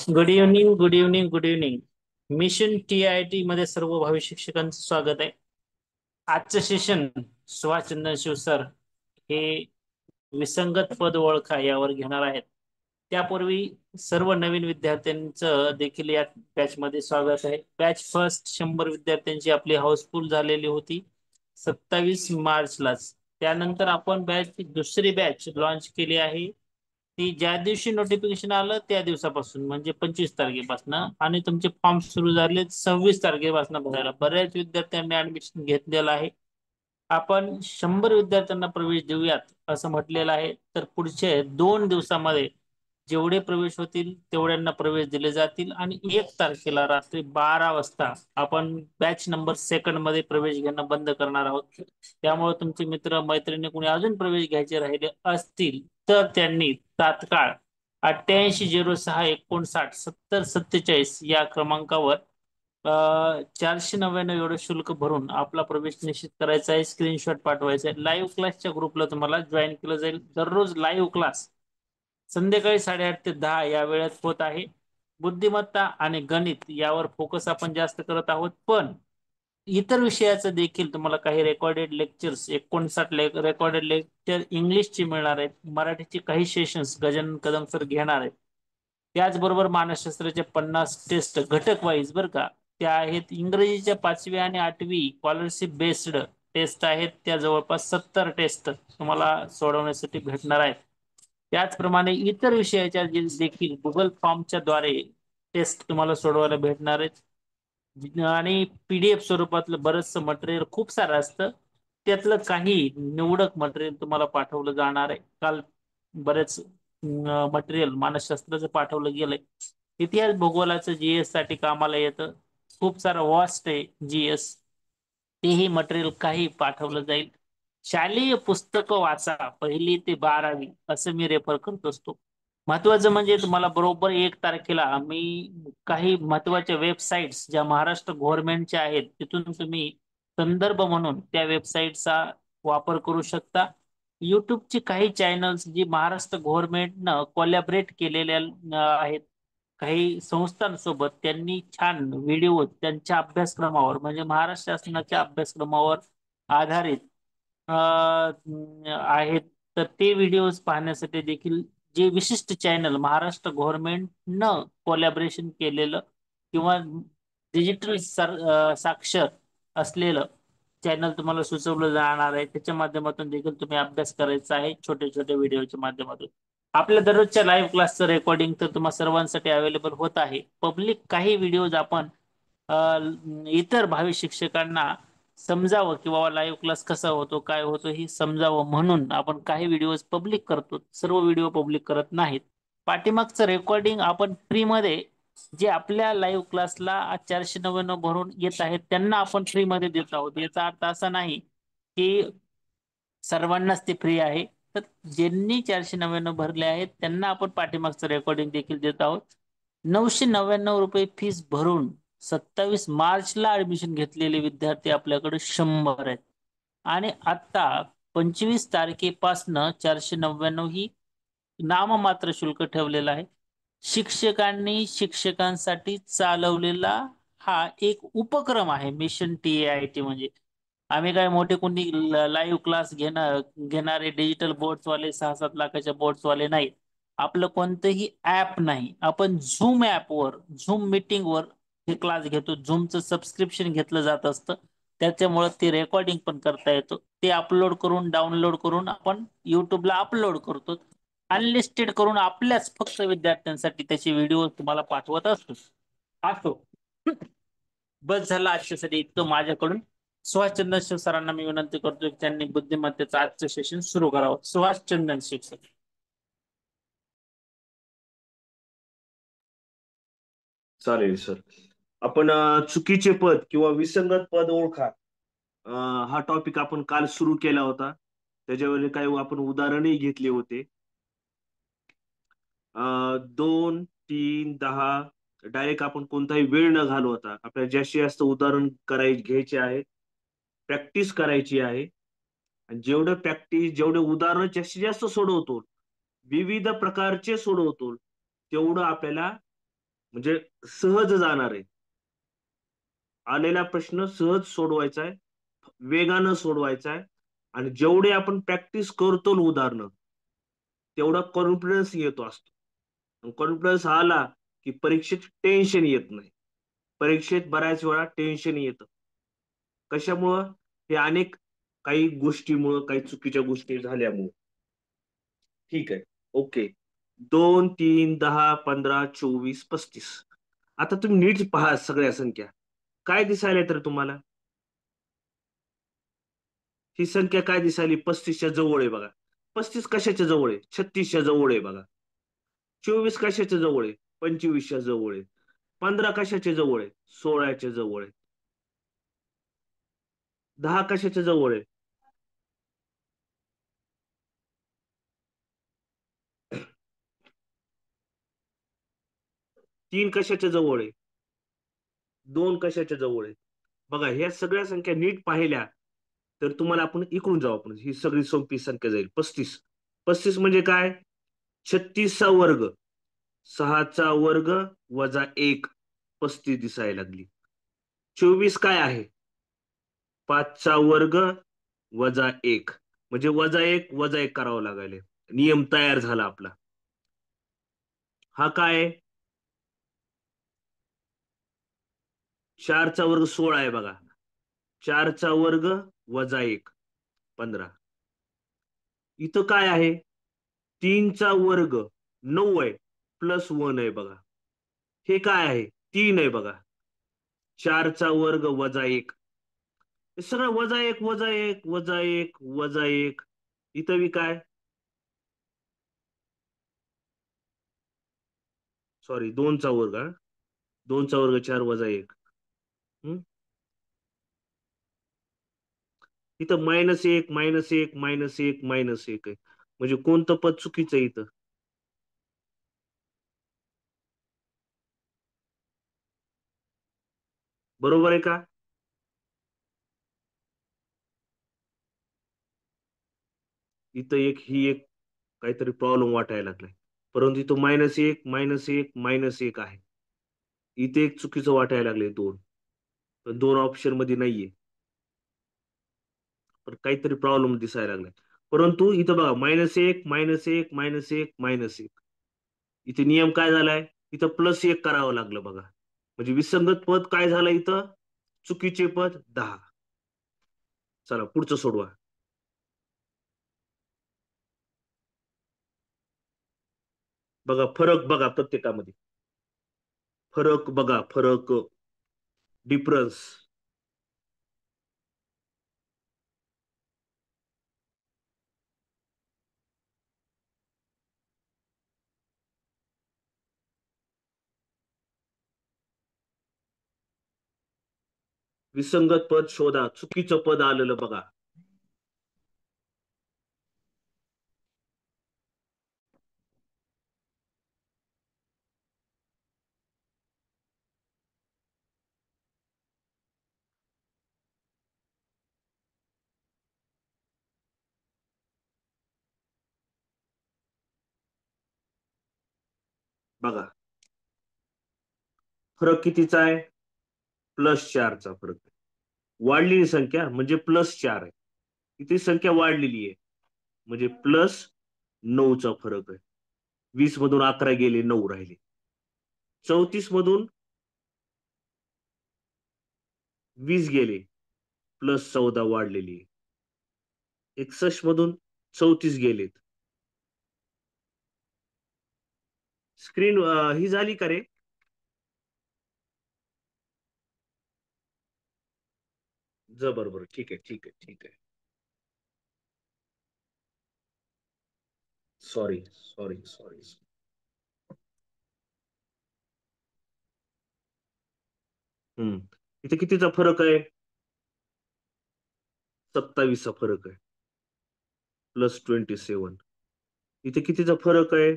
Good evening, good evening, good evening. Mission TIT मध्ये सर्व भावी शिक्षकांचं स्वागत आहे. आजचं सेशन सुभाषचंद्र शिव सर हे विसंगत पद ओळखा यावर घेणार आहेत. त्यापूर्वी सर्व नवीन विद्यार्थ्यांचं देखील या बॅच मध्ये स्वागत आहे. बॅच फर्स्ट 100 विद्यार्थ्यांची आपली हाऊसफुल झालेली होती 27 मार्चलाच. त्यानंतर आपण दुसरी बॅच लॉन्च केली आहे. ती ज्या दिवशी नोटिफिकेशन आलं त्या दिवसापासून म्हणजे 25 तारखेपासून, आणि तुमचे फॉर्म सुरू झाले 26 तारखेपासून भरायला. बऱ्याच विद्यार्थ्यांनी ऍडमिशन घेतलेलं आहे. आपण 100 विद्यार्थ्यांना प्रवेश देऊयात असं म्हटलेलं आहे. तर पुढच्या 2 दिवसामध्ये जेवढे प्रवेश होतील तेवढ्यांना प्रवेश दिले जातील, आणि 1 तारखेला रात्री 12 वाजता आपण बॅच नंबर सेकंड मध्ये प्रवेश घेणं बंद करणार आहोत. त्यामुळे तुमचे मित्र मैत्रिणी कोणी अजून प्रवेश घ्यायचे राहिले असतील तर त्यांनी तात्काळ 8806597047 या क्रमांकावर 499 एवढं शुल्क भरून आपला प्रवेश निश्चित करायचा आहे. स्क्रीनशॉट पाठवायचा आहे. लाईव्ह क्लासच्या ग्रुपला तुम्हाला जॉईन केलं जाईल. दररोज लाईव्ह क्लास संध्याकाळी 8:30 ते 10 या वेळेत होत आहे. बुद्धिमत्ता आणि गणित यावर फोकस आपण जास्त करत आहोत, पण इतर विषयाचं देखील तुम्हाला काही रेकॉर्डेड लेक्चर्स 59 रेकॉर्डेड लेक्चर इंग्लिशची मिळणार आहेत. मराठीचे काही सेशन्स गजानन कदम सर घेणार आहेत. त्याचबरोबर मानसशास्त्राचे 50 टेस्ट घटक वाईज बरं का, त्या आहेत. इंग्रजीच्या 5वी आणि 8वी स्कॉलरशिप बेस्ड टेस्ट आहेत, त्या जवळपास 70 टेस्ट तुम्हाला सोडवण्यासाठी भेटणार आहेत. त्याचप्रमाणे इतर विषयाच्या देखील गुगल फॉर्मच्या द्वारे टेस्ट तुम्हाला सोडवायला भेटणार आहेत. आणि PDF स्वरूपातलं बरचसं मटेरियल खूप सारं असतं. त्यातलं काही निवडक मटेरियल तुम्हाला पाठवलं जाणार आहे. काल बरेच मटेरियल मानसशास्त्राचं पाठवलं गेलंय. इतिहास भूगोलाचं GS साठी कामाला येतं. खूप सारं वास्ट आहे GS, तेही मटेरियल काही पाठवलं जाईल. शालेय पुस्तकं वाचा 1ली ते 12वी असं मी रेफर करत असतो. महत्वाचं म्हणजे तुम्हाला बरोबर 1 तारखेला मी काही महत्वाच्या वेबसाईट्स ज्या महाराष्ट्र गव्हर्नमेंटच्या आहेत तिथून तुम्ही संदर्भ म्हणून त्या वेबसाईटचा वापर करू शकता. युट्यूबची काही चॅनल्स जी महाराष्ट्र गव्हर्नमेंटनं कोलॅबरेट केलेल्या आहेत काही संस्थांसोबत, त्यांनी छान व्हिडिओ त्यांच्या अभ्यासक्रमावर म्हणजे महाराष्ट्र शासनाच्या अभ्यासक्रमावर आधारित आहेत. तर ते व्हिडिओज पाहण्यासाठी देखील जे विशिष्ट चॅनल महाराष्ट्र गव्हर्नमेंट न कोलॅबरेशन केलेलं किंवा डिजिटल साक्षर असलेलं चॅनल तुम्हाला सुचवलं जाणार आहे, त्याच्या माध्यमातून देखील तुम्ही अभ्यास करायचा आहे छोटे छोटे व्हिडिओच्या माध्यमातून. आपल्या दररोजच्या लाईव्ह क्लासचं रेकॉर्डिंग तर तुम्हा सर्वांसाठी अवेलेबल होत आहे. पब्लिक काही व्हिडिओज आपण इतर भावी शिक्षकांना समजावं की बाबा लाईव्ह क्लास कसा होतो काय होतो हे समजावं म्हणून आपण काही व्हिडिओज पब्लिक करतो. सर्व व्हिडिओ पब्लिक करत नाहीत. पाठीमागचं रेकॉर्डिंग आपण फ्री मध्ये जे आपल्या लाईव्ह क्लासला 499 भरून येत आहेत त्यांना आपण फ्री मध्ये देत आहोत. याचा अर्थ असा नाही की सर्वांनाच ते फ्री आहे. तर ज्यांनी 499 भरले आहेत त्यांना आपण पाठीमागचं रेकॉर्डिंग देखील देत आहोत. 999 रुपये फीस भरून 27 मार्चला ऍडमिशन घेतलेले विद्यार्थी आपल्याकडे 100 आहेत, आणि आता 25 तारखेपासनं 499 ही नाममात्र शुल्क ठेवलेलं आहे. शिक्षकांनी शिक्षकांसाठी चालवलेला हा एक उपक्रम आहे मिशन TIT. म्हणजे आम्ही काय मोठे कोणी लाईव्ह क्लास घेणारे डिजिटल बोर्ड्स वाले 6-7 लाखाच्या बोर्ड्स वाले नाही. आपलं कोणतंही ऍप नाही. आपण झूम ऍपवर झूम मीटिंगवर हे क्लास घेतो. झूमचं सबस्क्रिप्शन घेतलं जात असतं, त्याच्यामुळे ते रेकॉर्डिंग पण करता येतो. ते अपलोड करून डाउनलोड करून आपण युट्यूबला अपलोड करतो. अनलिस्टेड करून आपल्याच फक्त विद्यार्थ्यांसाठी त्याचे व्हिडिओ तुम्हाला पाठवत असतो. बस झालं आजच्यासाठी इतकं माझ्याकडून. सुभाष शिव सरांना मी विनंती करतो की त्यांनी बुद्धिमत्तेचं आजचं सेशन सुरू करावं. सुभाष शिव सर. चालेल सर. आपण चुकीचे पद किंवा विसंगत पद ओळखा हा टॉपिक आपण काल सुरू केला होता. त्याच्यावर काही आपण उदाहरणही घेतले होते. 2, 3, 10 डायरेक्ट आपण कोणताही वेळ न घालवता आपल्याला जास्तीत जास्त उदाहरण घ्यायचे आहे, प्रॅक्टिस करायची आहे. आणि जेवढे उदाहरण जास्तीत जास्त सोडवतो, विविध प्रकारचे सोडवतो, तेवढं आपल्याला म्हणजे सहज जाणार आहे. आलेला प्रश्न सहज सोडवायचा आहे, वेगानं सोडवायचा आहे. आणि जेवढे आपण प्रॅक्टिस करतो ना उदाहरणं, तेवढा कॉन्फिडन्स येतो असतो. कॉन्फिडन्स आला की परीक्षेत टेन्शन येत नाही. परीक्षेत बऱ्याच वेळा टेन्शन येतं. कशामुळं? हे अनेक काही गोष्टीमुळं, काही चुकीच्या गोष्टी झाल्यामुळं. ठीक आहे. ओके. 2, 3, 10, 15, 24, 35. आता तुम्ही नीट पहा सगळ्या संख्या. काय दिसायला तर तुम्हाला? ही संख्या काय दिसायली? 35च्या जवळ आहे बघा. 35 कशाच्या जवळ आहे? 36च्या जवळ आहे बघा. 24 कशाच्या जवळ आहे? 25च्या जवळ आहे. 15 कशाच्या जवळ आहे? 16च्या जवळ आहे. 10 कशाच्या जवळ आहे? 3 कशाच्या जवळ आहे? 2 कशाच्या जवळ आहे? बघा ह्या सगळ्या संख्या नीट पाहिल्या तर तुम्हाला आपण इकडून जाऊ आपण. ही सगळी सोपी संख्या जाईल. 35. 35 म्हणजे काय? 36चा वर्ग. 6चा वर्ग वजा 1. 35 दिसायला लागली. 24 काय आहे? 5चा वर्ग वजा 1. म्हणजे वजा एक करावं लागेल. नियम तयार झाला आपला. हा काय आहे? 4चा वर्ग 16 आहे बघा. 4चा वर्ग वजा 1. 15. इथं काय आहे? 3चा वर्ग 9 आहे. प्लस 1 आहे बघा. हे काय आहे? 3 आहे बघा. 4चा वर्ग वजा 1. हे सगळं वजा 1 वजा 1 वजा 1 वजा 1. इथं बी काय? सॉरी, 2चा वर्ग हा. 2चा वर्ग 4 वजा 1. इथं -1 -1 -1 -1 आहे. म्हणजे कोणतं पद चुकीचं आहे इथं? बरोबर आहे का? इथं ही एक काहीतरी प्रॉब्लेम वाटायला लागलाय. परंतु इथं -1 -1 -1 आहे. इथे एक चुकीचं वाटायला लागले 2. पण 2 ऑप्शन मध्ये नाहीये. पण काहीतरी प्रॉब्लेम दिसायला लागलाय. परंतु इथं बघा -1 -1 -1 -1. इथे नियम काय झालाय? इथं +1 करावं लागलं बघा. म्हणजे विसंगत पद काय झालं इथं? चुकीचे पद 10. चला पुढचं सोडवा. बघा फरक बघा प्रत्येकामध्ये. फरक बघा, फरक, डिफरन्स. विसंगत पद शोधा. चुकीचं पद आलेलं बघा. बघा फरक कितीचा आहे? +4चा फरक आहे. वाढलेली संख्या म्हणजे +4 आहे. इथे संख्या वाढलेली आहे म्हणजे +9चा फरक आहे. 20 मधून 11 गेले, 9 राहिले. 34 मधून 20 गेले, +14 वाढलेली आहे. 61 मधून 34 गेलेत. स्क्रीन ही झाली का रे? बरोबर, ठीक आहे, ठीक आहे, ठीक आहे. Sorry, sorry, sorry. इथे कितीचा फरक आहे? 27चा फरक आहे. +27. इथे कितीचा फरक आहे?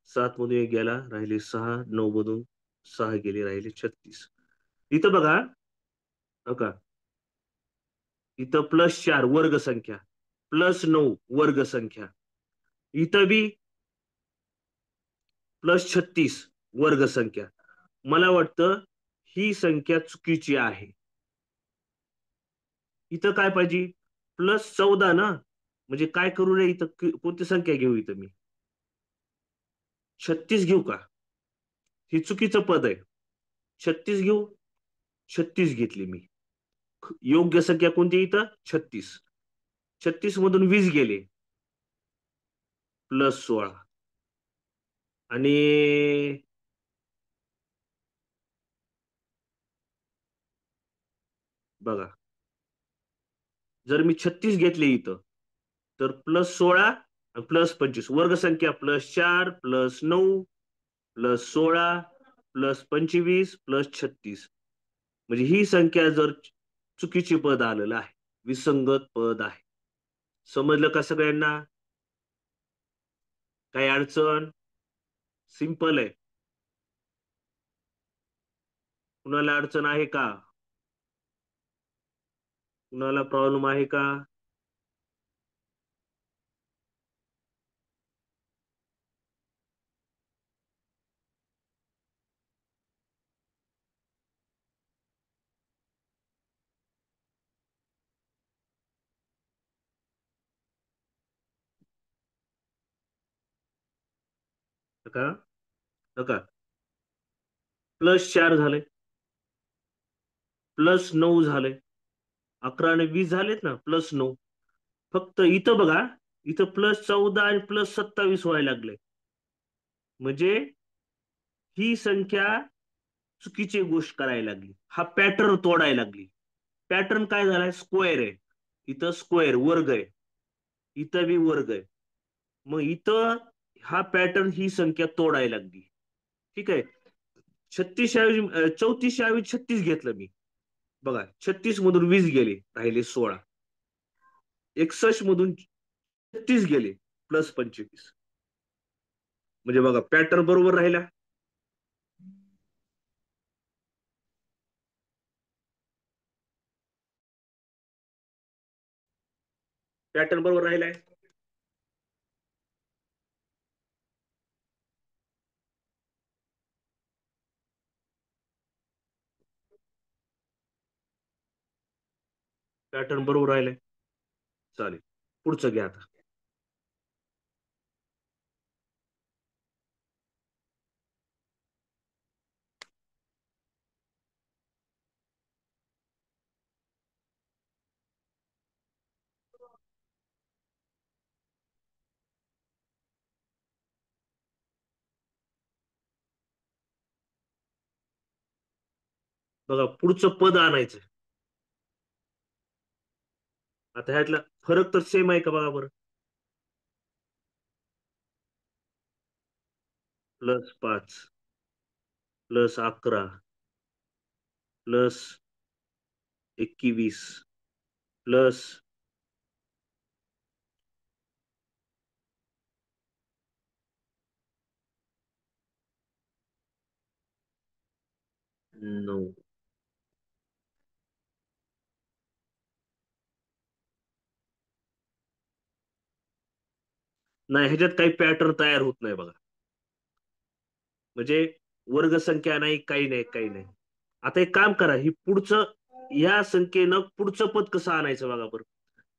7 मधून 1 गेला, राहिले 6. 9 मधून 6 गेले, राहिले 36. इथं बघा. हो का? इथं +4 वर्ग संख्या, +9 वर्ग संख्या. इथं बी +36 वर्गसंख्या. मला वाटतं ही संख्या चुकीची आहे. इथं काय पाहिजे? +14 ना. म्हणजे काय करू रे इथं, कोणती संख्या घेऊ इथं मी? 36 घेऊ का? ही चुकीचं पद आहे. 36 घेऊ. 36 घेतली मी. योग्य संख्या कोणती इथं? 36. 36 मधून 20 गेले, +16. आणि बघा, जर मी 36 घेतले इथं, तर +16 आणि +25, वर्गसंख्या +4 +9 +16 +25 +36. म्हणजे ही संख्या जर चुकीची पद आलेलं आहे, विसंगत पद आहे. समजलं का सगळ्यांना? काही अडचण? सिंपल आहे. कुणाला अडचण आहे का? कुणाला प्रॉब्लेम आहे का? का नका. +4 झाले, +9 झाले, 11 आणि 20 झालेत ना, +9. फक्त इथं बघा, इथं +14 आणि +27 व्हायला लागले. म्हणजे ही संख्या चुकीची गोष्ट करायला लागली, हा पॅटर्न तोडायला लागली. पॅटर्न काय झालाय? स्क्वेअर आहे. इथं स्क्वेअर वर्ग आहे, इथं बी वर्ग आहे. मग इथं हा पॅटर्न ही संख्या तोडायला लागली. ठीक आहे. 36 ऐवजी 34 ऐवजी 36 घेतलं मी. बघा, 36 मधून 20 गेले, राहिले 16. 61 मधून 36 गेले, +25. म्हणजे बघा, पॅटर्न बरोबर राहिला. पॅटर्न बरोबर राहिलाय. पॅटर्न बरोबर राहिलाय. चालेल, पुढचं घ्या आता. बघा, पुढचं पद आणायचं. आता ह्यातला फरक तर सेम आहे का बघा बरं? +5 +11 +21 प्लस +9. नाही, ह्याच्यात काही पॅटर्न तयार होत नाही बघा. म्हणजे वर्गसंख्या नाही, काही नाही, काही नाही. आता एक काम करा, ही पुढचं, या संख्येनं पुढचं पद कसं आणायचं बघा बरं.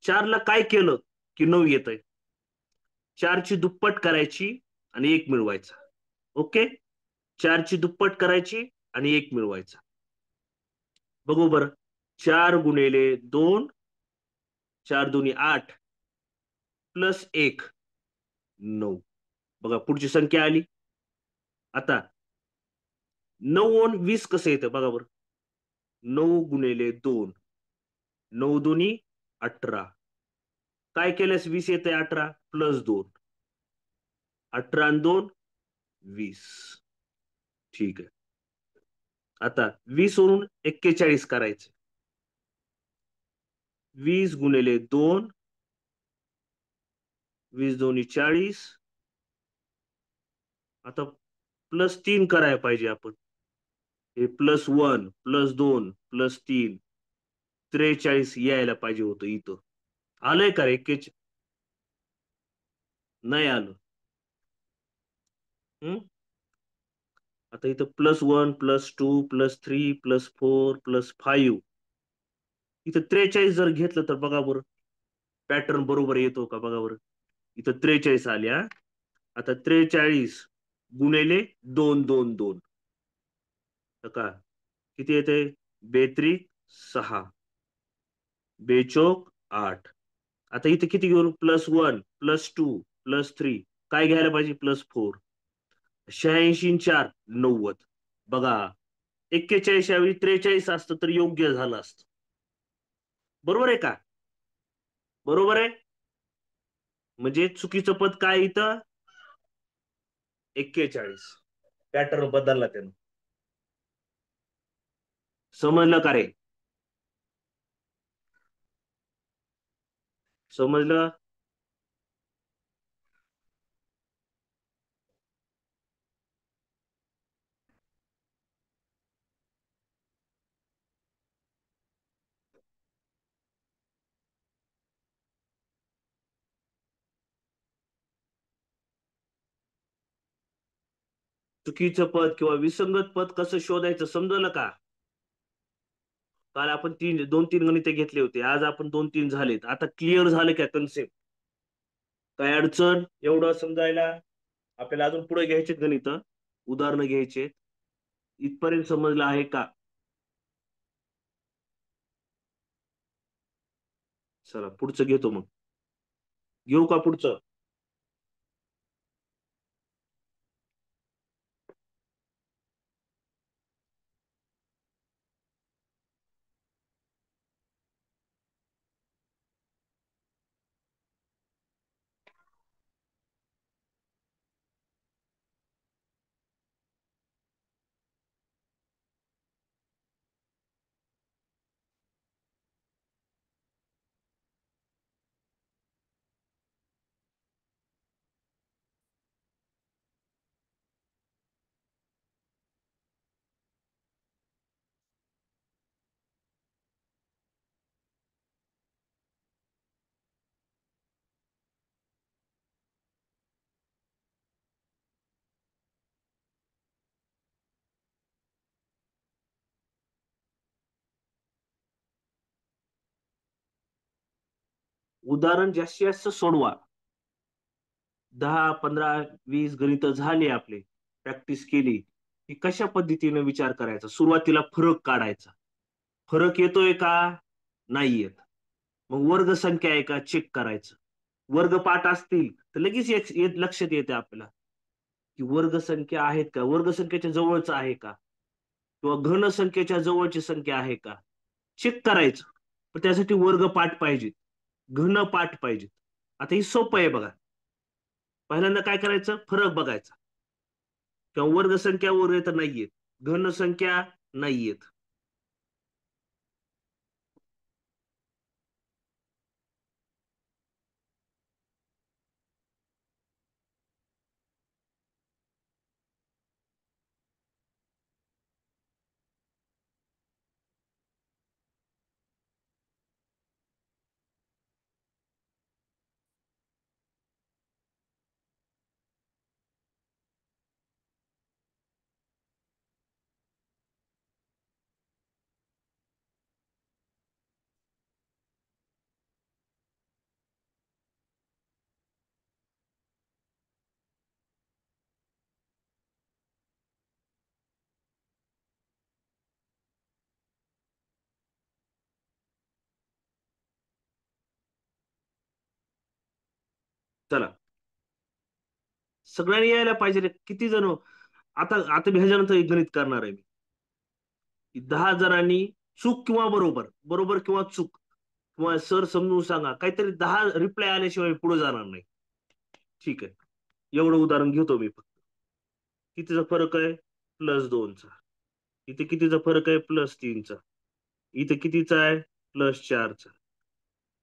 4ला काय केलं की 9 येतंय? 4ची दुप्पट करायची आणि 1 मिळवायचा. ओके. 4ची दुप्पट करायची आणि 1 मिळवायचा. बघू बरं. 4 × 2, 4 दुनी 8 +1 9. बघा, पुढची संख्या आली. आता 9 आणि 20 कसं येतं बघा बरं. 9 × 2, 9 दुनी 18. काय केल्यास 20 येते? 18 +2. 18 आणि 2 20. ठीक आहे. आता 20 वरून 41 करायचे. 20 × 2, 20 दोन्ही 40. आता +3 करायला पाहिजे आपण. हे +1 +2 +3 43 यायला पाहिजे होतं इथं. आलंय का रे? नाही आलं. हम्म. आता इथं +1 +2 +3 +4 +5, इथं 43 जर घेतलं तर बघा बरं पॅटर्न बरोबर येतो का बघा बरं. इथं 43 आले हा. आता 43 गुणिले 2 2 2 तर का किती येते, बेत्रिक 6, बेचोक 8. आता इथे किती घेऊ, +1 +2 +3, काय घ्यायला पाहिजे, +4. 86 4 90. बघा 41 ऐवजी 43 असतं तर योग्य झालं असतं. बरोबर आहे का, बरोबर आहे. म्हणजे चुकीचं पद काय इथं, 41. पॅटर्न बदलला त्यानं. समजलं का रे, समजलं. चुकीचं पद किंवा विसंगत पद कसं शोधायचं समजलं का. काल आपण 2 3 गणिते घेतले होते, आज आपण 2 3 झालेत. आता क्लिअर झालं का कन्सेप्ट, काय अडचण एवढं समजायला. आपल्याला अजून पुढे घ्यायचे गणित, उदाहरणं घ्यायचे. इथपर्यंत समजलं आहे का. चला पुढचं घेतो मग, घेऊ का पुढचं. उदाहरण जास्तीत जास्त सोडवा. 10 15 20 गणित झाली आपले, प्रॅक्टिस केली की कशा पद्धतीने विचार करायचा, सुरुवातीला फरक काढायचा. फरक येतोय का, नाही येत. मग वर्ग संख्या आहे का चेक करायचं. वर्ग पाठ असतील तर लगेच लक्षात येते आपल्याला की वर्ग संख्या आहेत का, वर्ग संख्येच्या जवळच आहे का, किंवा घन संख्येच्या जवळची संख्या आहे का, चेक करायचं. पण त्यासाठी वर्ग पाठ पाहिजे, घन पाठ पाहिजे. आता ही सोपं आहे बघा. पहिल्यांदा काय करायचं, फरक बघायचा. किंवा वर्ग संख्या वर येत नाहीयेत, घन संख्या नाहीयेत. चला सगळ्यांनी यायला पाहिजे रे. किती जण, आता आता मी ह्याच्यानंतर एक गणित करणार आहे मी, की 10 जणांनी चूक किंवा बरोबर, बरोबर किंवा चूक, किंवा सर समजून सांगा, काहीतरी 10 रिप्लाय आल्याशिवाय पुढे जाणार नाही. ठीक आहे, एवढं उदाहरण घेतो मी फक्त. कितीचा फरक आहे, +2चा. इथे कितीचा फरक आहे, +3चा. इथे कितीचा आहे, +4चा.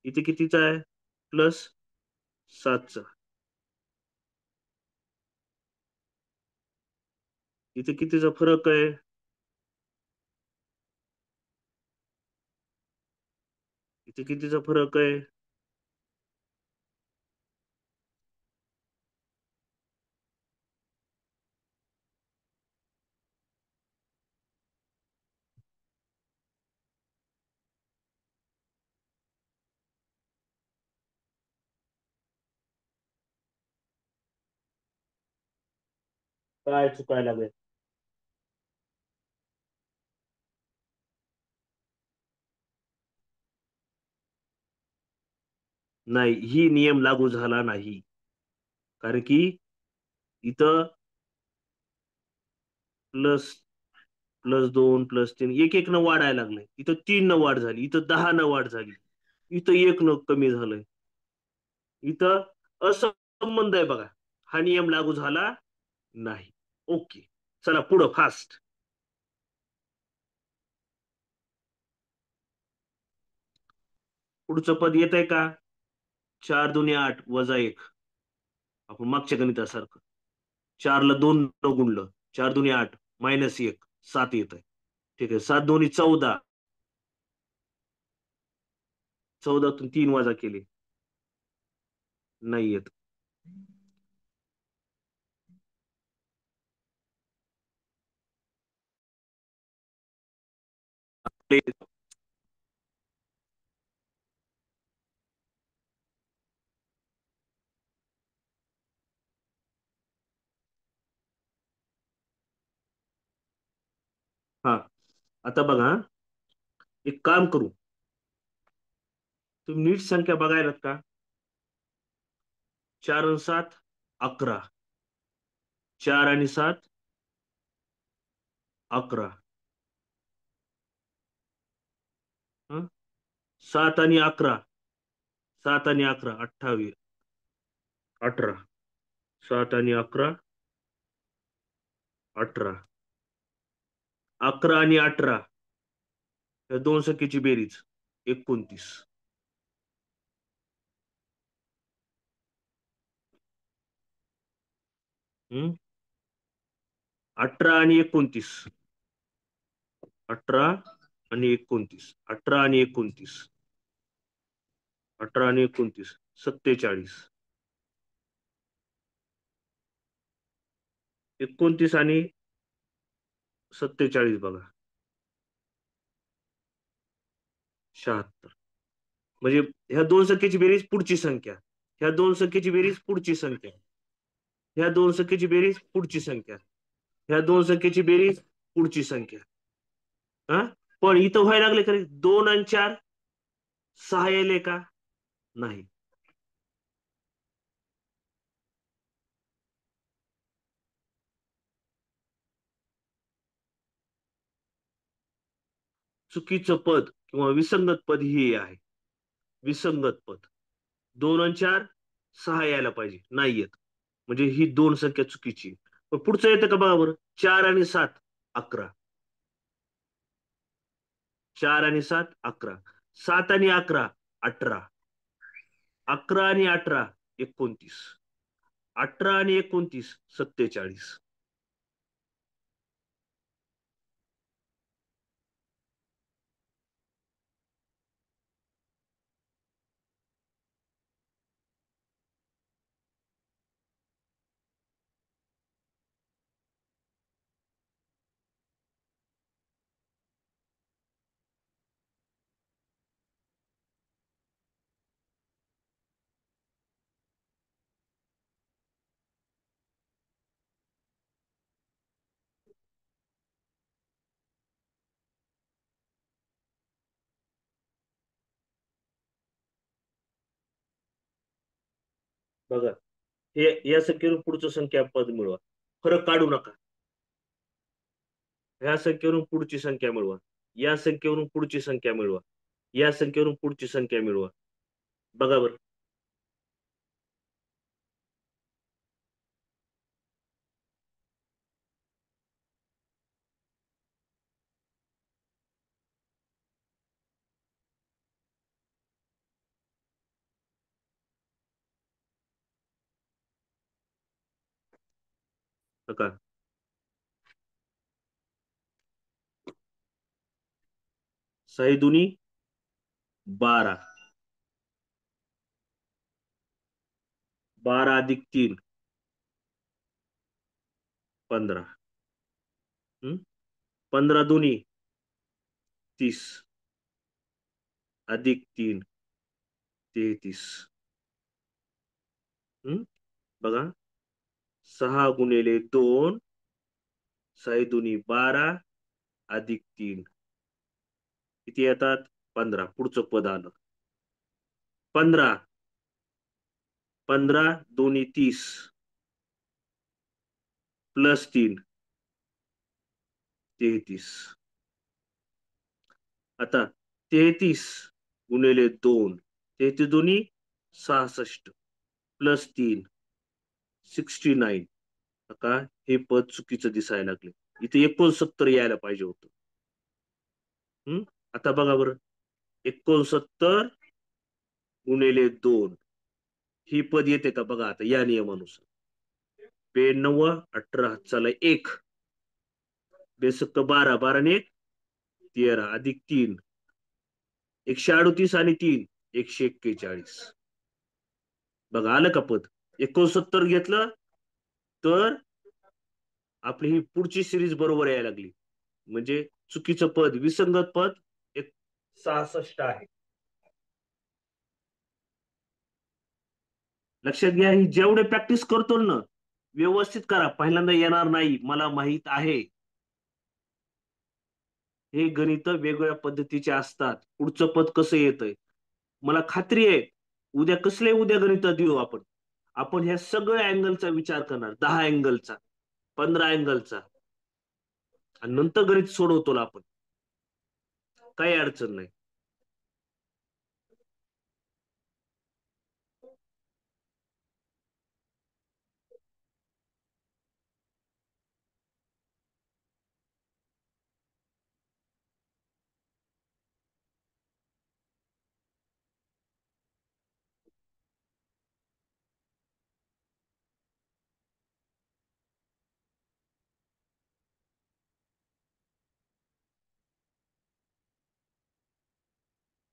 इथे कितीचा आहे, +7चा. इथे कितीचा फरक आहे, इथे कितीचा फरक आहे, काय चुकायला लागेल? नाही, ही नियम लागू झाला नाही. कारण की इथं प्लस प्लस 2 प्लस 3 एक एक न वाढायला लागलंय. इथं 3 न वाढ झाली, इथं 10 न वाढ झाली, इथं एक न कमी झालंय. इथं असंबंध आहे बघा. हा नियम लागू झाला नाही. ओके. चला पुढं फास्ट. पुढचं पद येत आहे का? 4 दुने 8 वजा 1. आपण मागच्या गणितासारखं 4 ला 2 न गुणलं, 4 दुने 8 मायनस 1 7 येत आहे. ठीक आहे. 7 दोन्ही 14, 14तून 3 वजा केले, नाही येत. हा, आता बघा, एक काम करू. तुम्ही नीट संख्या बघायलात का? 4 आणि 7 11, 4 आणि 7 11. 7 आणि 11, 7 आणि 11 28, 18. 7 आणि 11 18. 11 आणि 18 या दोन संख्येची बेरीज 29. 18 आणि 29. 18 आणि 29. 18 आणि 29. 18 आणि 29 47. 29 आणि 47 बघा 76. म्हणजे ह्या दोन संख्येची बेरीज पुढची संख्या, ह्या दोन संख्येची बेरीज पुढची संख्या, ह्या दोन संख्येची बेरीज पुढची संख्या, ह्या दोन संख्येची बेरीज पुढची संख्या. हा, पण इथं व्हायला लागले खरे 2 आणि 4 6 येले का? नाही. चुकीचं पद किंवा विसंगत पद ही आहे. विसंगत पद 2 आणि 4 6 यायला पाहिजे, नाही येत. म्हणजे ही दोन संख्या चुकीची. पण पुढचं येतं का बघा बरं. 4 आणि 7 11. 4 आणि 7 11. 7 आणि 11 18. 11 आणि 18 29. 18 आणि 29 47. बघा, हे या संख्येवरून पुढचं संख्या पद मिळवा. फरक काढू नका. ह्या संख्येवरून पुढची संख्या मिळवा, या संख्येवरून पुढची संख्या मिळवा, या संख्येवरून पुढची संख्या मिळवा. बघा बरं. बघा, 6 दुनी 12. 12 अधिक 3 15. 15 दुनी 30 अधिक 3 33. बघा, 6 गुणिले 2 साई दुनी 12 अधिक 3 किती येतात? 15. पुढचं पद आलं 15. 15 दोन्ही 30 प्लस 3 33. आता 33 गुणिले 2 33 दोन्ही 66 प्लस 3 69. आता हे पद चुकीचं दिसायला लागले. इथे 69 यायला पाहिजे होतं. हम्म. आता बघा बरं 69 गुणिले 2 ही पद येते का बघा आता या नियमानुसार. 92 18 चला 1 बेसक्क 12 12 ने 1 13 अधिक 3 138 आणि 3 141. बघा आलं का पद 69 घेतलं तर आपली ही पुढची सिरीज बरोबर यायला लागली. म्हणजे चुकीचं पद विसंगत पद एक 66 आहे. लक्षात घ्या ही जेवढे प्रॅक्टिस करतो ना व्यवस्थित करा. पहिल्यांदा येणार नाही मला माहित आहे. हे गणित वेगवेगळ्या पद्धतीचे असतात. पुढचं पद कसं येतंय मला खात्री आहे. उद्या गणित देऊ आपण. आपण ह्या सगळ्या अँगलचा विचार करणार 10 अँगलचा 15 अँगलचा आणि नंतर गणित सोडवतो आपण. काही अडचण नाही.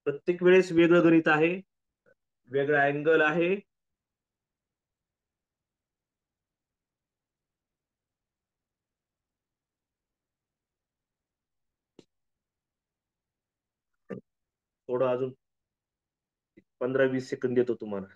प्रत्येक वेळेस वेगळं गणित आहे. वेगळा अँगल आहे. थोडं अजून 15-20 सेकंद देतो तुम्हाला.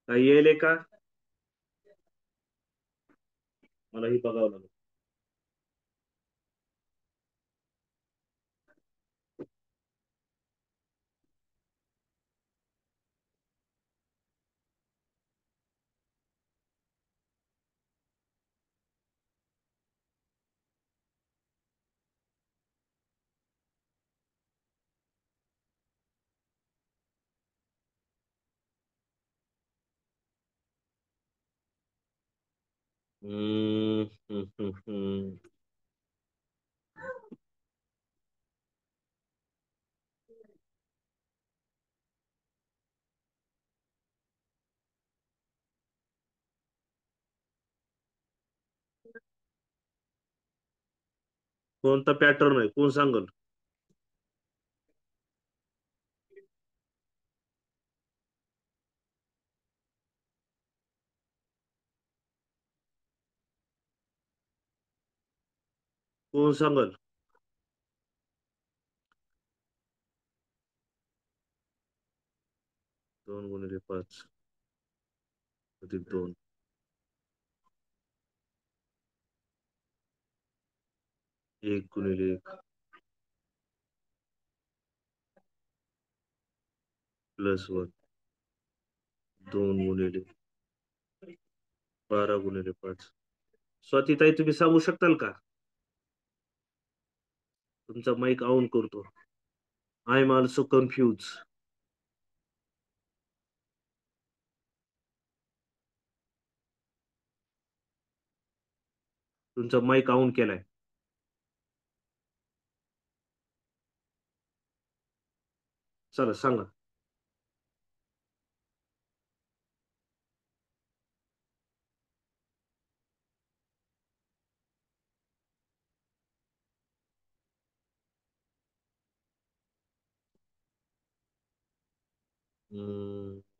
काही येईल का? मला ही बघावं लागेल. हम्म, हम्म, हम्म, हम्म. कोणता पॅटर्न आहे कोण सांगल? कोण सांगल? 2 × 5 अधिक 2. 1 × 1 +1. 2 × 12 × 5. स्वातीताई तुम्ही सांगू शकताल का? तुमचा माईक ऑन करतो. I am also confuse. तुमचा माईक ऑन केलाय. चला सांगा.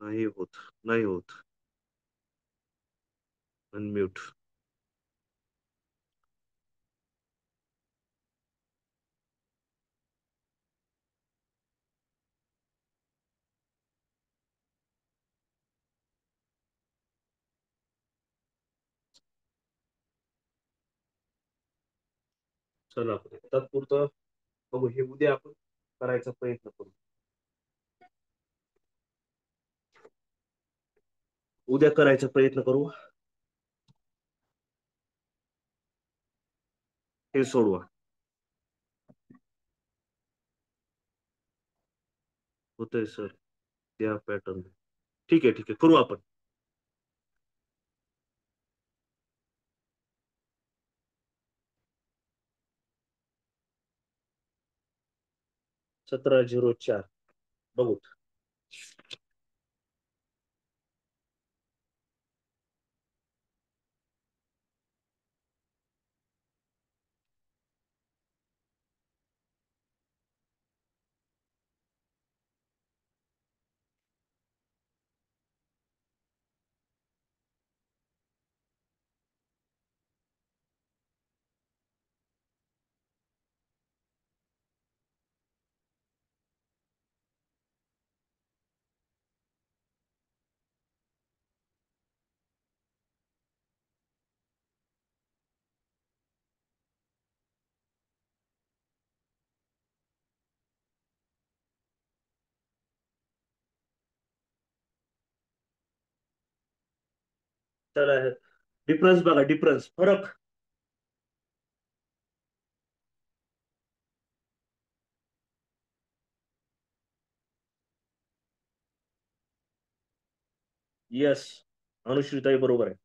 नाही होत. नाही होत. अनम्यूट. चला तात्पुरतं बघू. हे उद्या आपण करायचा प्रयत्न करू. उद्या करायचा प्रयत्न करू. हे सोडवा. होतंय सर त्या पॅटर्न. ठीक आहे, ठीक आहे, करू आपण. 1704 बघू. चला डिफरन्स बघा. डिफरन्स, फरक. येस, अनुश्रीताई बरोबर आहे.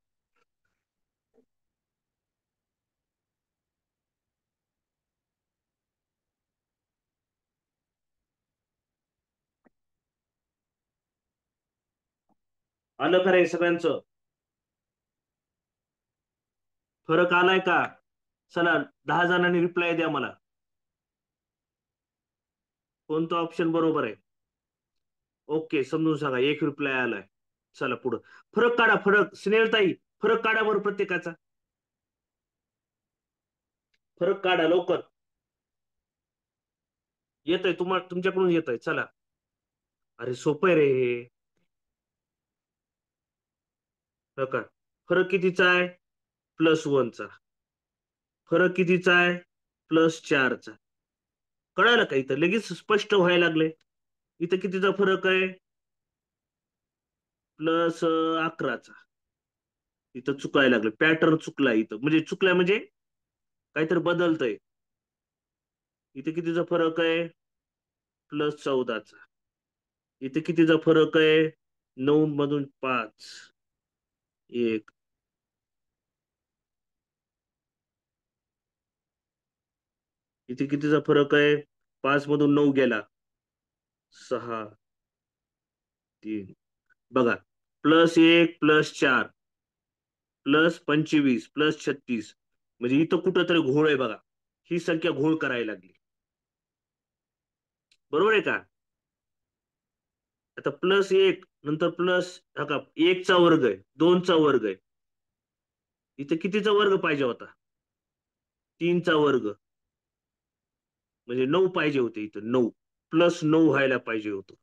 आलं खरंय सगळ्यांचं? फरक आलाय का? चला 10 जणांनी रिप्लाय द्या मला. कोणतं ऑप्शन बरोबर आहे? ओके, समजून सांगा. एक रिप्लाय आलाय. चला पुढं. फरक काढा. फरक, स्नेहलताई फरक काढा बरं प्रत्येकाचा. फरक काढा लवकर. येत आहे तुम्हाला, तुमच्याकडून येत आहे. चला. अरे सोपं आहे रे हे. बघा, फरक कितीचा आहे? +1चा. फरक कितीचा आहे? +4चा. कळालं का? इथं लगेच स्पष्ट व्हायला लागले. इथं कितीचा फरक आहे? +11चा. इथं चुकायला लागलं. पॅटर्न चुकला इथं. म्हणजे चुकलाय म्हणजे काहीतरी बदलतंय. इथे कितीचा फरक आहे? +14चा. इथे कितीचा फरक आहे? 9 मधून 5. 1. इथे कितीचा फरक आहे? 5 मधून 9 गेला. 6. 3. बघा, +1 +4 +25 +36. म्हणजे इथं कुठं तरी घोळ आहे बघा. ही संख्या घोळ करायला लागली. बरोबर आहे का? आता +1 नंतर प्लस, का 1चा वर्ग आहे, 2चा वर्ग आहे. इथे कितीचा वर्ग पाहिजे होता? 3चा वर्ग. म्हणजे 9 पाहिजे होते इथं. 9 +9 व्हायला पाहिजे होतं.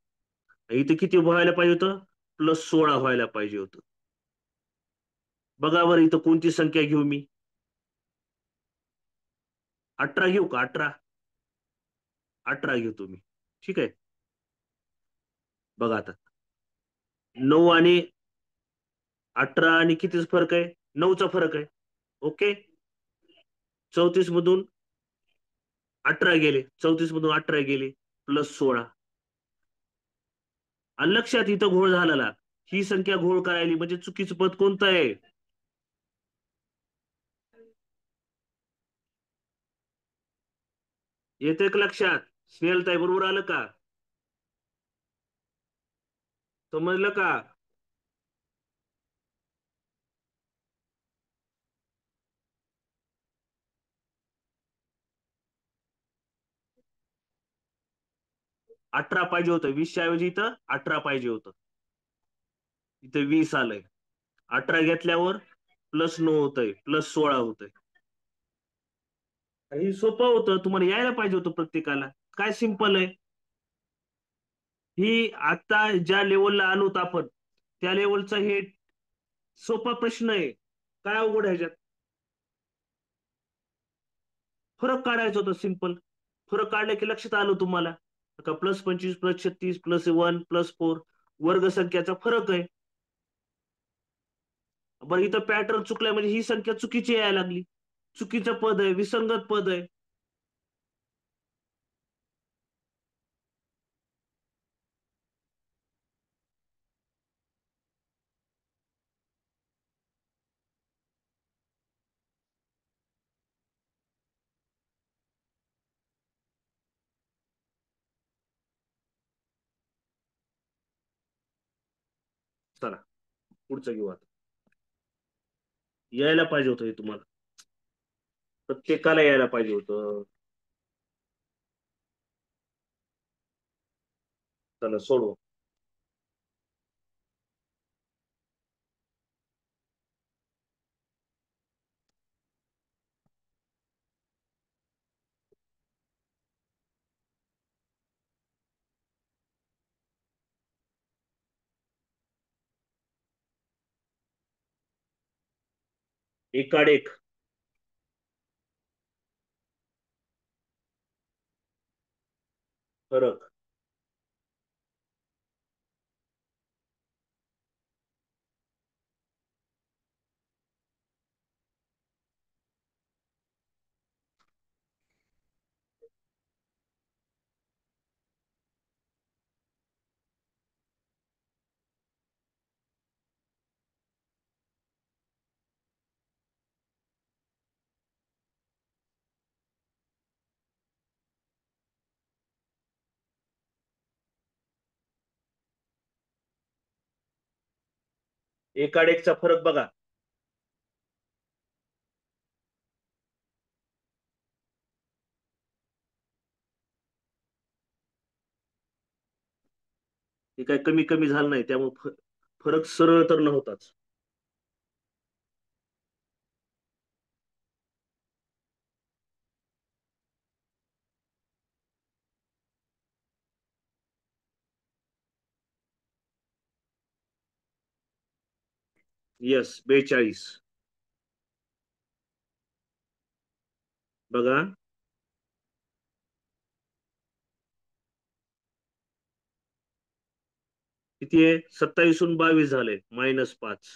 इथं किती व्हायला पाहिजे होतं? +16 व्हायला पाहिजे होतं. बघा बरं इथं कोणती संख्या घेऊ मी? 18 घेऊ का? 18. 18 घेतो मी. ठीक आहे. बघा आता 9 आणि 18 आणि कितीच फरक आहे? 9चा फरक आहे. ओके. 34 मधून 18 गेले, 34 मधून 18 गेले, +16. आणि लक्षात इथं घोळ झालेला. ही संख्या घोळ करायली म्हणजे चुकीचं पद कोणतं आहे? येते का लक्षात? स्नेहलताई बरोबर आलं का? समजलं का? 18 पाहिजे होतं. 20च्या ऐवजी इथं 18 पाहिजे होतं. इथं 20 आलंय. 18 घेतल्यावर +9 होतंय, +16 होतंय. हे सोपं होतं, तुम्हाला यायला पाहिजे होतं प्रत्येकाला. काय सिंपल आहे. ही आता ज्या लेवलला आलोत आपण, त्या लेवलचा हे सोपा प्रश्न आहे. काय अवघड आहे ह्याच्यात? फरक काढायचा होता सिंपल. फरक काढला की लक्षात आलं तुम्हाला का +25 +36 +1 +4 वर्ग संख्याचा फरक आहे. बरं इथं पॅटर्न चुकलाय म्हणजे ही संख्या चुकीची यायला लागली. चुकीचं पद आहे, विसंगत पद आहे. चला पुढचं घेऊ आता. यायला पाहिजे होतं हे तुम्हाला. प्रत्येकाला यायला पाहिजे होतं. चला सोडवा. एकाड एक फरक. एकाड एकचा फरक बघा. हे काय कमी कमी झालं नाही त्यामुळे फरक सरळ तर नव्हताच. येस 42. बघा किती आहे? 27 22 झाले -5.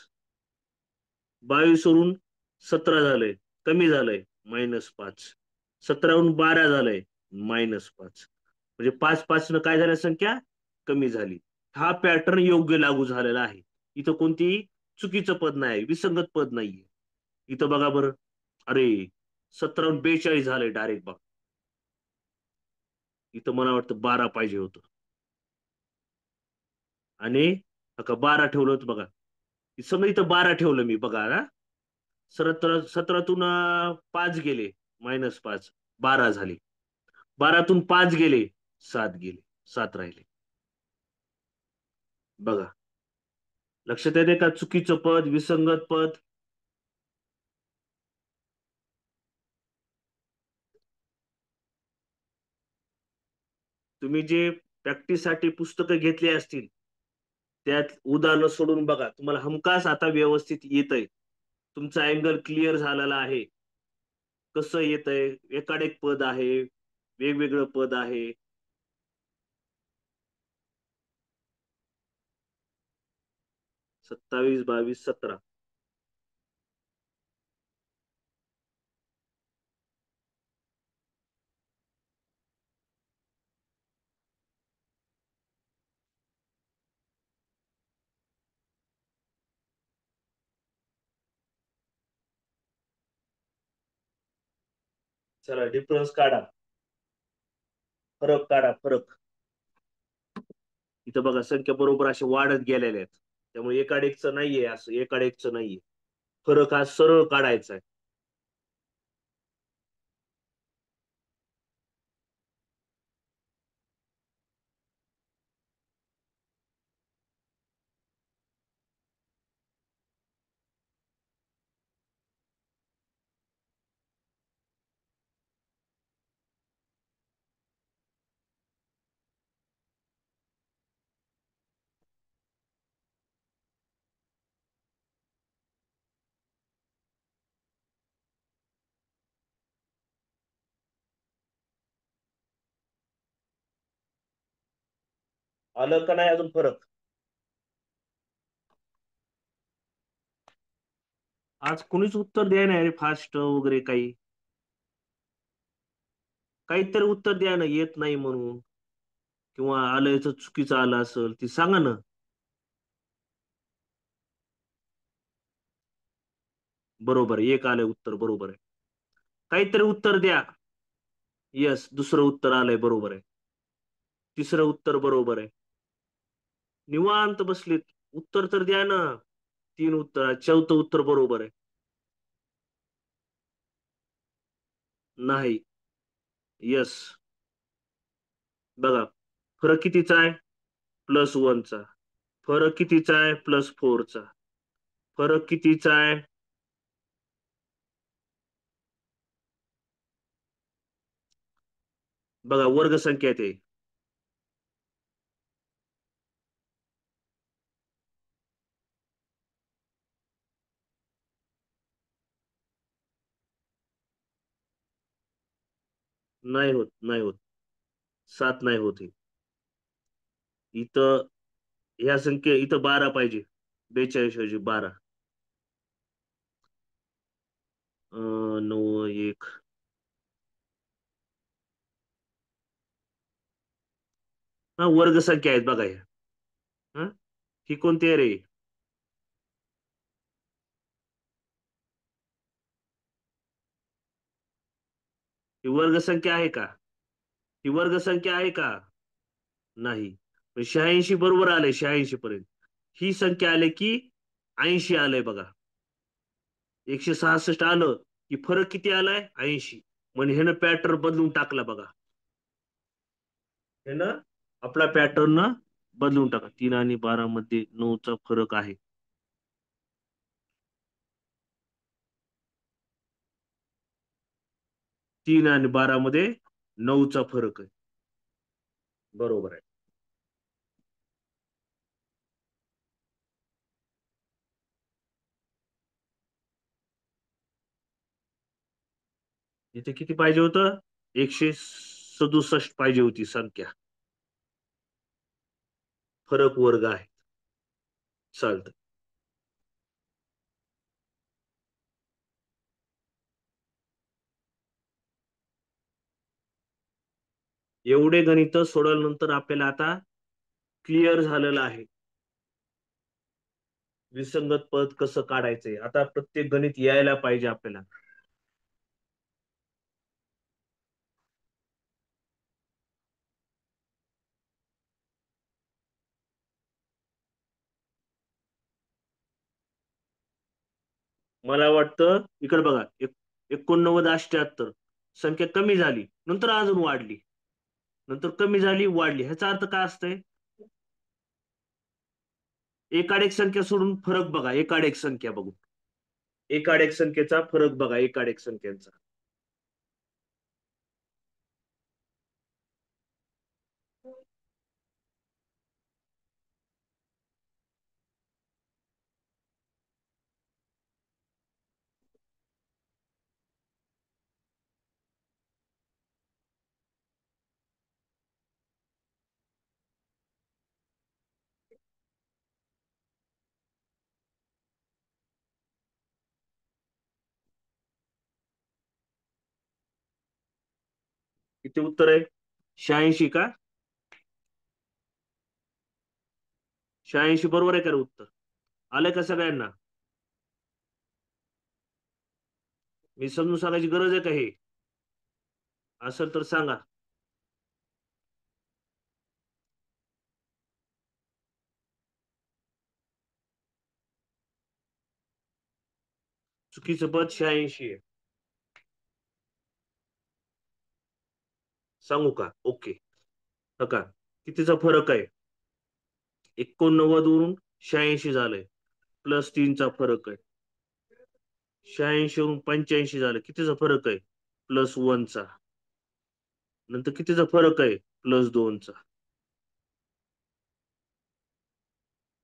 22 वरून 17 झालंय, कमी झालंय -5. 17 12 झालंय -5. म्हणजे 5 न काय झाल्या संख्या कमी झाली. हा पॅटर्न योग्य लागू झालेला आहे. इथं कोणतीही चुकीचं पद नाही, विसंगत पद नाहीये. इथं बघा बरं. अरे 17 42 झालंय डायरेक्ट बघ. इथं मला वाटतं 12 पाहिजे होतं. आणि का 12 ठेवलं होतं बघा. समजा इथं 12 ठेवलं मी बघा ना. 17तून 5 गेले -5, 12 झाले. 12तून 5 गेले, 7 गेले, 7 राहिले. बघा लक्षात येते का? चुकीचं पद, विसंगत पद. तुम्ही जे प्रॅक्टिससाठी पुस्तकं घेतली असतील, त्यात उदाहरणं सोडून बघा, तुम्हाला हमखास आता व्यवस्थित येतंय. तुमचा अँगल क्लिअर झालेला आहे. कसं येतंय, एकाडेक पद आहे, वेगवेगळं पद आहे. 27, 22, 17. चला डिफरन्स काढा, फरक काढा, फरक. इथं बघा संख्या बरोबर अशा वाढत गेलेल्या आहेत. त्यामुळे एकाडेकचं नाहीये, असं एकाडेकचं नाहीये. फरक हा सरळ काढायचा आहे. आलं का नाही अजून फरक? आज कोणीच उत्तर द्याय नाही रे, फास्ट वगैरे काही. काहीतरी उत्तर द्या ना, येत नाही म्हणून, किंवा आलं याचं चुकीचं आलं असेल ती सांगा ना. बरोबर आहे, एक आलंय उत्तर, बरोबर आहे. काहीतरी उत्तर द्या. यस, दुसरं उत्तर आलंय, बरोबर आहे. तिसरं उत्तर बरोबर आहे. निवांत बसलीत, उत्तर तर द्या ना. तीन उत्तर आहेत. चौथं उत्तर बरोबर आहे. नाही. यस. बघा, फरक कितीचा आहे? +1चा. फरक कितीचा आहे? +4चा. फरक कितीचा आहे? बघा, वर्गसंख्या आहे ते. नाही होत, नाही होत. 7 नाही होत. इथं ह्या संख्या इथं 12 पाहिजे. 42 ऐवजी 12. 9, 1. हा, वर्गसंख्या आहेत बघा ह्या. हा, ही कोणती आहे रे? ही वर्गसंख्या आहे का? ही वर्गसंख्या आहे का? नाही. 86 बरोबर आलंय, 86 पर्यंत. ही संख्या आले की 80 आलंय बघा. 166 आलं की फरक किती आलाय? 80. म्हणजे ह्यानं पॅटर्न बदलून टाकला बघा. ह्यानं आपला पॅटर्न बदलून टाका. 3 आणि 12 मध्ये 9चा फरक आहे. 3 आणि 12 मध्ये 9चा फरक आहे. बरोबर आहे. इथे किती पाहिजे होतं? 167 पाहिजे होती संख्या. फरक वर्ग आहे. चालतं. एवढे गणित सोडवल्यानंतर आपल्याला आता क्लिअर झालेलं आहे. विसंगत पद कसं काढायचंय. आता प्रत्येक गणित यायला पाहिजे आपल्याला. मला वाटतं इकडे बघा, 89, 78. संख्या कमी झाली, नंतर अजून वाढली, नंतर कमी झाली, वाढली. ह्याचा अर्थ काय असतंय? एकाडेक संख्या सोडून फरक बघा, एकाडेक संख्या बघू. एकाडेक संख्येचा फरक बघा, एकाडेक संख्यांचा. किती उत्तर आहे? 86 का? 86 बरोबर आहे का रे उत्तर? आलंय का सगळ्यांना? मी समजून सांगायची गरज आहे का हे? असेल तर सांगा. चुकीचं पद 86 आहे. सांगू का? ओके. हो का? कितीचा फरक आहे? 89 वरून 86 झालंय. +3चा फरक आहे. 86 वरून 85 झालं. कितीचा फरक आहे? +1चा. नंतर कितीचा फरक आहे? +2चा.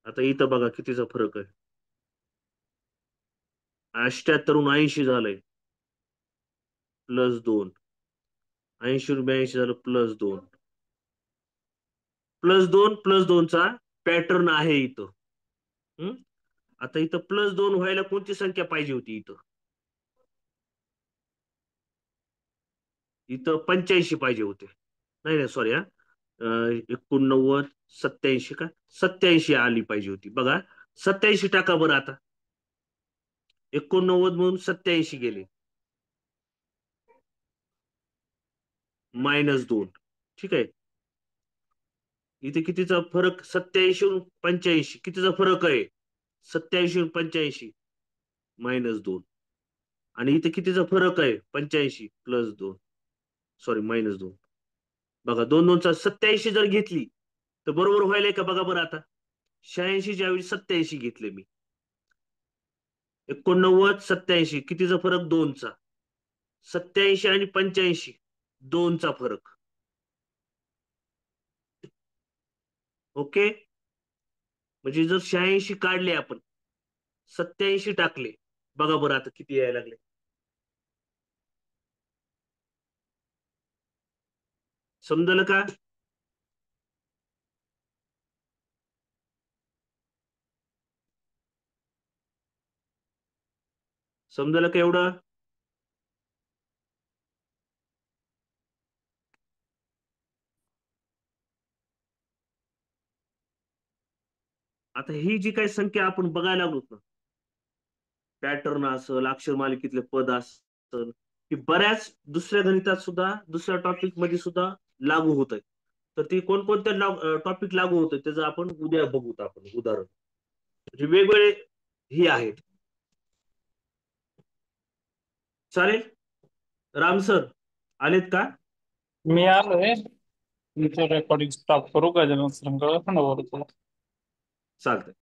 आता इथं बघा कितीचा फरक आहे. 78 वरून 80 झालंय. +2. 80 वरून 82 झालं +2. +2 +2चा पॅटर्न आहे इथं. हम्म? आता इथं +2 व्हायला कोणती संख्या पाहिजे होती इथं? इथं 85 पाहिजे होते. नाही नाही सॉरी हा. 89 87 का? 87 आली पाहिजे होती. बघा 87 टाका बरं आता. 89 मधून 87 गेले. -2. ठीक आहे. इथे कितीचा फरक? 87 वरून 85 कितीचा फरक आहे? 87 वरून 85 -2. आणि इथे कितीचा फरक आहे? 85 +2. सॉरी -2. बघा 2 2चा 87 जर घेतली तर बरोबर व्हायलाय का बघा बरं आता. 86 च्या ऐवजी 87 घेतले मी. 89 87 कितीचा फरक? 2चा. 87 आणि 85 2चा फरक. ओके. म्हणजे जर 86 काढले आपण, 87 टाकले, बघा बरं आता किती यायला लागले. समजलं का? समजलं का एवढं? आता ही जी काही संख्या आपण बघायला लागलो ना, पॅटर्न असेल, अक्षर मालिकेतले पद असेल, ही बऱ्याच दुसऱ्या गणितात सुद्धा, दुसऱ्या टॉपिक मध्ये सुद्धा लागू होत आहे. तर ती कोणकोणत्या टॉपिक लागू होत त्याचं आपण उद्या बघूत आपण उदाहरण. म्हणजे वेगवेगळे ही आहेत. चालेल. राम सर आलेत का? मी आलोय. तुमचं रेकॉर्डिंग स्टॉप करू का? जनसंघ बरोबर. चालतंय.